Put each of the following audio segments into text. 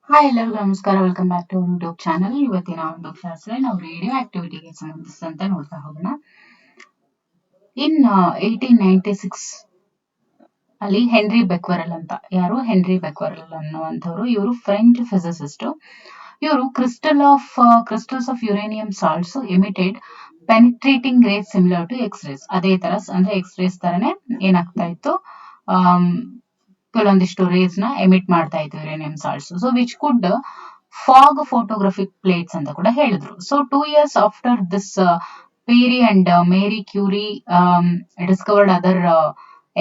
Hi ಎಲ್ಲರಿಗೂ ನಮಸ್ಕಾರ. Welcome back to YouTube channel. ಇವತ್ತಿನ ಒಂದು ಕ್ಲಾಸ್ನಲ್ಲಿ ನಾವು ರೇಡಿಯೋ ಆಕ್ಟಿವಿಟಿಗೆ ಸಂಬಂಧಿಸಿದಂತೆ ನೋಡ್ತಾ ಹೋಗೋಣ. ಇನ್ 1896 ಅಲ್ಲಿ ಹೆನ್ರಿ ಬೆಕ್ವರಲ್ ಅಂತ, ಯಾರು ಹೆನ್ರಿ ಬೆಕ್ವರಲ್ ಅನ್ನುವಂಥವ್ರು, ಇವರು ಫ್ರೆಂಚ್ ಫಿಸಿಸಿಸ್ಟ್. ಇವರು crystals of uranium salts emitted penetrating rays similar to X rays. ಅದೇ ತರ ಅಂದ್ರೆ ಎಕ್ಸ್ ರೇಸ್ ತರನೇ ಏನಾಗ್ತಾ ಇತ್ತು, ಕೆಲವೊಂದಿಷ್ಟು ರೇಸ್ ನ ಎಮಿಟ್ ಮಾಡ್ತಾ ಇತ್ತು uranium salts. So which could fog photographic plates ಅಂತ ಕೂಡ ಹೇಳಿದ್ರು. So 2 years after this, Pierre and Marie Curie discovered other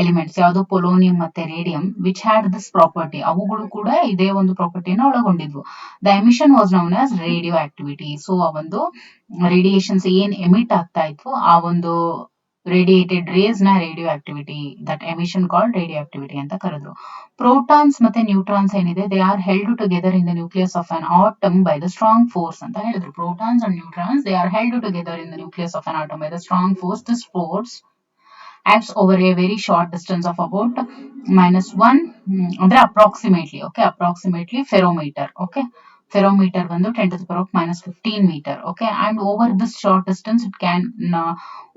elements, ಯಾವುದು ಪೊಲೋನಿಯಂ ಮತ್ತೆ radium, which had this property. ಅವುಗಳು ಕೂಡ ಇದೇ ಒಂದು ಪ್ರಾಪರ್ಟಿನ ಒಳಗೊಂಡಿದ್ವು. The emission was known as radioactivity. So ಆ ಒಂದು ರೇಡಿಯೇಷನ್ಸ್ ಏನ್ ಎಮಿಟ್ ಆಗ್ತಾ ಇತ್ತು, ಆ ಒಂದು ರೇಡಿಯೇಟೆಡ್ ರೇಸ್ ನ radioactivity, that emission called radioactivity ಅಂತ ಕರೆದ್ರು. ಪ್ರೋಟಾನ್ಸ್ ಮತ್ತೆ ನ್ಯೂಟ್ರಾನ್ಸ್ ಏನಿದೆ, they are held together in the nucleus of an atom by the strong force ಅಂತ ಹೇಳಿದ್ರು. Protons and neutrons, they are held together in the nucleus of an atom by the strong force. This force acts over a very short distance of about -1, ಅಂದ್ರೆ approximately ferrometer. Ferrometer ಬಂದು 10 to the power of -15 meter. And over this short distance it can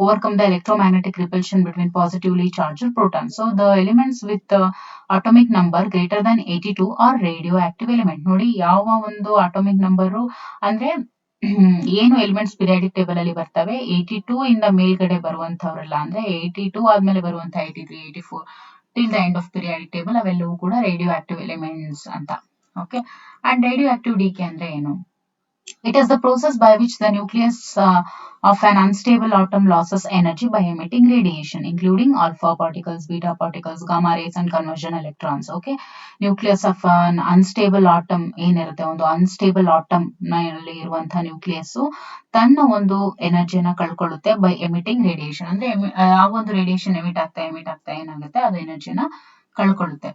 overcome the electromagnetic repulsion between positively charged protons. So the elements with atomic number greater than 82 are radioactive element. ನೋಡಿ, ಯಾವ ಒಂದು atomic number ಅಂದ್ರೆ ಏನು elements periodic table ಅಲ್ಲಿ ಬರ್ತವೆ, 82 ಇಂದ ಮೇಲ್ಗಡೆ ಬರುವಂತವ್ರಲ್ಲ, ಅಂದ್ರೆ 82 ಆದ್ಮೇಲೆ ಬರುವಂತ 83, 84 till the end of periodic table, ಅವೆಲ್ಲವೂ ಕೂಡ ರೇಡಿಯೋ ಆಕ್ಟಿವ್ ಎಲಿಮೆಂಟ್ಸ್ ಅಂತ. ಅಂಡ್ ರೇಡಿಯೋ ಆಕ್ಟಿವ್ ಡಿಕೆ ಅಂದ್ರೆ ಏನು? It is the process by which the nucleus of an unstable atom loses energy by emitting radiation, including alpha particles, beta particles, gamma rays, and conversion electrons. Nucleus of an unstable atom ಏನಿರುತ್ತೆ, ಒಂದು unstable atom ನಲ್ಲಿ ಇರುವಂತಹ nucleus ತನ್ನ ಒಂದು ಎನರ್ಜಿನ ಕಳ್ಕೊಳ್ಳುತ್ತೆ by emitting radiation. ಅಂದ್ರೆ ಆ ಒಂದು radiation emit ಆಗ್ತಾ ಏನಾಗುತ್ತೆ, ಅದು ಎನರ್ಜಿನ ಕಳ್ಕೊಳ್ಳುತ್ತೆ.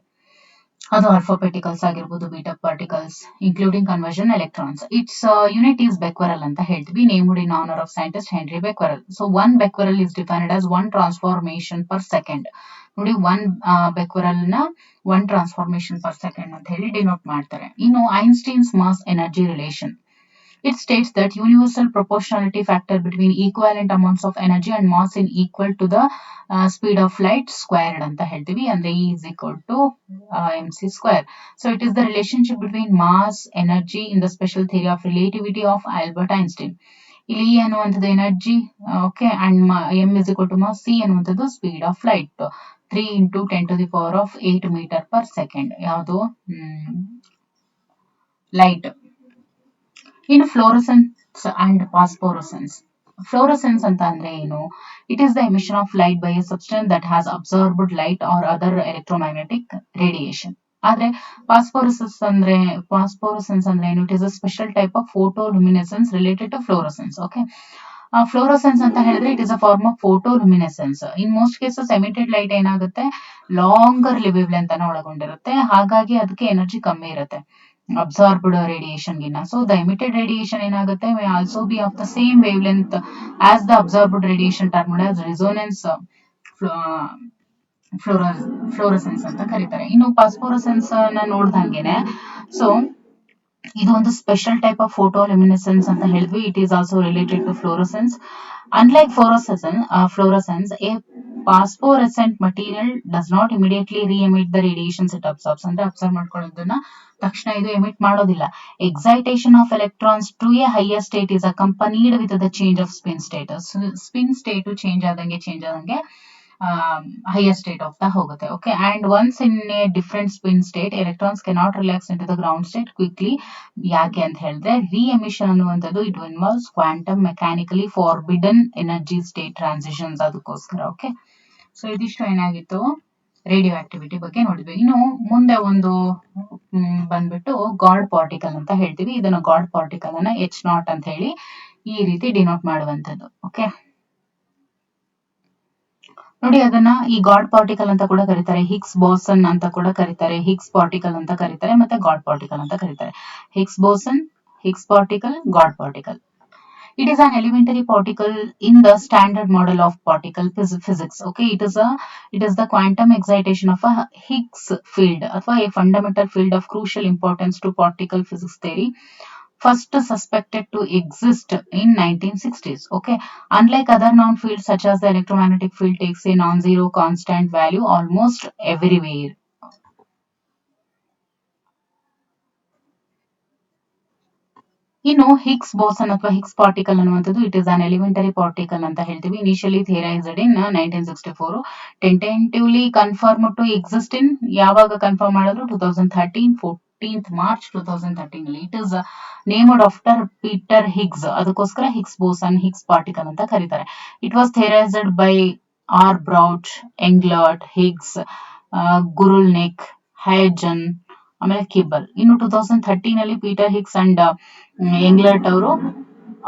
ಅದು ಆಲ್ಫಾ ಪಾರ್ಟಿಕಲ್ಸ್ ಆಗಿರ್ಬೋದು, beta particles, including conversion electrons. Its unit is becquerel ಅಂತ ಹೇಳ್ತೀವಿ, named in honour of scientist Henri Becquerel. So 1 becquerel is defined as 1 transformation per second. ನೋಡಿ, 1 ಬೆಕ್ವರಲ್ ನ 1 ಟ್ರಾನ್ಸ್ಫಾರ್ಮೇಶನ್ ಪರ್ ಸೆಕೆಂಡ್ ಅಂತ ಹೇಳಿ ಡಿನೋಟ್ ಮಾಡ್ತಾರೆ. ಇನ್ನು Einstein's mass energy relation, it states that universal proportionality factor between equivalent amounts of energy and mass is equal to the speed of light squared ಅಂತ ಹೇಳ್ತೀವಿ. ಅಂದ್ರೆ E is equal to mc square. So it is the relationship between mass, energy in the special theory of relativity of Albert Einstein. ಇಲ್ಲಿ E ಅನ್ನುವಂಥದ್ದು energy, and m is equal to mass, c ಅನ್ನುವಂಥದ್ದು speed of light, 3 into 10 to the power of 8 meter per second. ಯಾವುದು light. ಇನ್ನು fluorescence and phosphorescence. Fluorescence ಅಂತ ಅಂದ್ರೆ ಏನು? It is the emission of light by a substance that has absorbed light or other electromagnetic radiation. ಆದ್ರೆ phosphorescence ಅಂದ್ರೆ ಏನು? It is a special type of photoluminescence related to fluorescence. Fluorescence ಅಂತ ಹೇಳಿದ್ರೆ it is a form of photoluminescence. In most cases emitted light ಏನಾಗುತ್ತೆ, longer wavelength ಅನ್ನ ಒಳಗೊಂಡಿರುತ್ತೆ, ಹಾಗಾಗಿ ಅದಕ್ಕೆ ಎನರ್ಜಿ ಕಮ್ಮಿ ಇರುತ್ತೆ absorbed radiation ಗಿನ್ನ. So the emitted radiation ಏನಾಗುತ್ತೆ, may also be of the same wavelength as the absorbed radiation, termed as resonance fluorescence ಅಂತ ಕರೀತಾರೆ. ಇನ್ನು ಫಾಸ್ಫೋರಸೆನ್ಸ್ ನ ನೋಡ್ದಂಗೆನೆ, ಸೊ ಇದು ಒಂದು ಸ್ಪೆಷಲ್ ಟೈಪ್ ಆಫ್ ಫೋಟೋಲುಮಿನೆಸೆನ್ಸ್ ಅಂತ ಹೇಳಿದ್ವಿ. It is also related to fluorescence. Unlike fluorescence, a phosphorescent material does not immediately re-emit the radiations it absorbs. ಅಂದ್ರೆ absorb ಮಾಡ್ಕೊಳ್ಳೋದನ್ನ ತಕ್ಷಣ ಇದು ಎಮಿಟ್ ಮಾಡೋದಿಲ್ಲ. Excitation of electrons to a higher state is accompanied with the change of spin state. Spin state change ಆದಂಗೆ higher state ಆಗ್ತಾ ಹೋಗುತ್ತೆ. And once in a different spin state, electrons cannot relax into the ground state quickly. ಯಾಕೆ ಅಂತ ಹೇಳಿದ್ರೆ, re-emission ಅನ್ನುವಂಥದ್ದು it involves quantum mechanically forbidden energy state transitions. ಅದಕ್ಕೋಸ್ಕರ. So ಇದಿಷ್ಟು ಏನಾಗಿತ್ತು, ರೇಡಿಯೋ ಆಕ್ಟಿವಿಟಿ ಬಗ್ಗೆ ನೋಡಿದ್ವಿ. ಇನ್ನು ಮುಂದೆ ಒಂದು ಬಂದ್ಬಿಟ್ಟು ಗಾಡ್ ಪಾರ್ಟಿಕಲ್ ಅಂತ ಹೇಳ್ತೀವಿ. ಇದನ್ನ ಗಾಡ್ ಪಾರ್ಟಿಕಲ್ ಅನ್ನ H0 ಅಂತ ಹೇಳಿ ಈ ರೀತಿ ಡಿನೋಟ್ ಮಾಡುವಂಥದ್ದು. ನೋಡಿ, ಅದನ್ನ ಈ ಗಾಡ್ ಪಾರ್ಟಿಕಲ್ ಅಂತ ಕೂಡ ಕರೀತಾರೆ, ಹಿಗ್ಸ್ ಬೋಸನ್ ಅಂತ ಕೂಡ ಕರೀತಾರೆ, ಹಿಗ್ಸ್ ಪಾರ್ಟಿಕಲ್ ಅಂತ ಕರೀತಾರೆ, ಮತ್ತೆ ಗಾಡ್ ಪಾರ್ಟಿಕಲ್ ಅಂತ ಕರೀತಾರೆ. Higgs boson, Higgs particle, god particle. It is an elementary particle in the standard model of particle physics. Okay, it is the quantum excitation of a Higgs field ಅಥವಾ a fundamental field of crucial importance to particle physics theory, first suspected to exist in 1960s. Okay, unlike other known fields such as the electromagnetic field takes a non-zero constant value almost everywhere. ಇನ್ನು Higgs boson ಅಥವಾ Higgs particle ಅನ್ನುವಂಥದ್ದು it is an elementary particle ಅಂತ ಹೇಳ್ತೀವಿ. Initially theorised in 1964, tentatively confirm to exist in ಯಾವಾಗ confirm ಮಾಡಿದ್ರು 2013, 14th March 2013 ಅಲ್ಲಿ. It is named after Peter Higgs, ಅದಕ್ಕೋಸ್ಕರ Higgs boson Higgs particle ಅಂತ ಕರೀತಾರೆ. It was theorised by R Brout, Englert, Higgs, Guralnik, Hagen, ಆಮೇಲೆ Kibble. ಇನ್ನು 2013 ಅಲ್ಲಿ Peter Higgs and Englert ಅವರು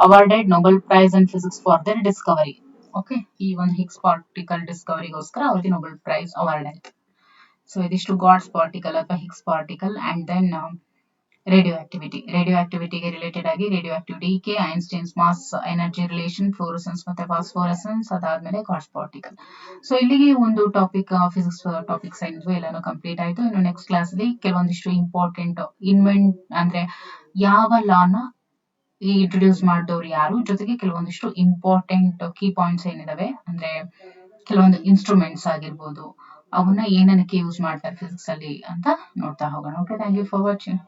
awarded Nobel prize in physics for their discovery. Okay, ಈ ಒಂದು Higgs particle ಡಿಸ್ಕವರಿಗೋಸ್ಕರ ಅವರಿಗೆ ನೊಬೆಲ್ ಪ್ರೈಸ್ ಅವಾರ್ಡ್ ಆಯ್ತು. ಸೊ ಇದಿಷ್ಟು ಗಾಡ್ಸ್ ಪಾರ್ಟಿಕಲ್ ಅಥವಾ ಹಿಗ್ಸ್ ಪಾರ್ಟಿಕಲ್. ಅಂಡ್ ದೆನ್ ರೇಡಿಯೋ ಆಕ್ಟಿವಿಟಿಗೆ ರಿಲೇಟೆಡ್ ಆಗಿ radioactivity, Einstein's mass energy relation, fluorescence ಮತ್ತೆ ಫಾಸ್ಫೋರಸೆನ್ಸ್, ಅದಾದ್ಮೇಲೆ ಗಾಡ್ಸ್ ಪಾರ್ಟಿಕಲ್. ಸೊ ಇಲ್ಲಿಗೆ ಒಂದು ಟಾಪಿಕ್ ಫಿಸಿಕ್ಸ್ ಟಾಪಿಕ್ಸ್ ಏನಿದ್ವು ಎಲ್ಲಾನು ಕಂಪ್ಲೀಟ್ ಆಯ್ತು. ಇನ್ನು ನೆಕ್ಸ್ಟ್ ಕ್ಲಾಸ್ ಅಲ್ಲಿ ಕೆಲವೊಂದಿಷ್ಟು ಇಂಪಾರ್ಟೆಂಟ್ ಅಂದ್ರೆ ಯಾವ ಲಾನ ಇಂಟ್ರೊಡ್ಯೂಸ್ ಮಾಡಿದವ್ರು ಯಾರು, ಜೊತೆಗೆ ಕೆಲವೊಂದಿಷ್ಟು ಇಂಪಾರ್ಟೆಂಟ್ ಕೀ ಪಾಯಿಂಟ್ಸ್ ಏನಿದಾವೆ ಅಂದ್ರೆ ಕೆಲವೊಂದು ಇನ್ಸ್ಟ್ರೂಮೆಂಟ್ಸ್ ಆಗಿರ್ಬೋದು, ಅವನ್ನ ಏನಕ್ಕೆ ಯೂಸ್ ಮಾಡ್ತಾರೆ ಫಿಸಿಕ್ಸ್ ಅಲ್ಲಿ ಅಂತ ನೋಡ್ತಾ ಹೋಗೋಣ. Okay, thank you for watching.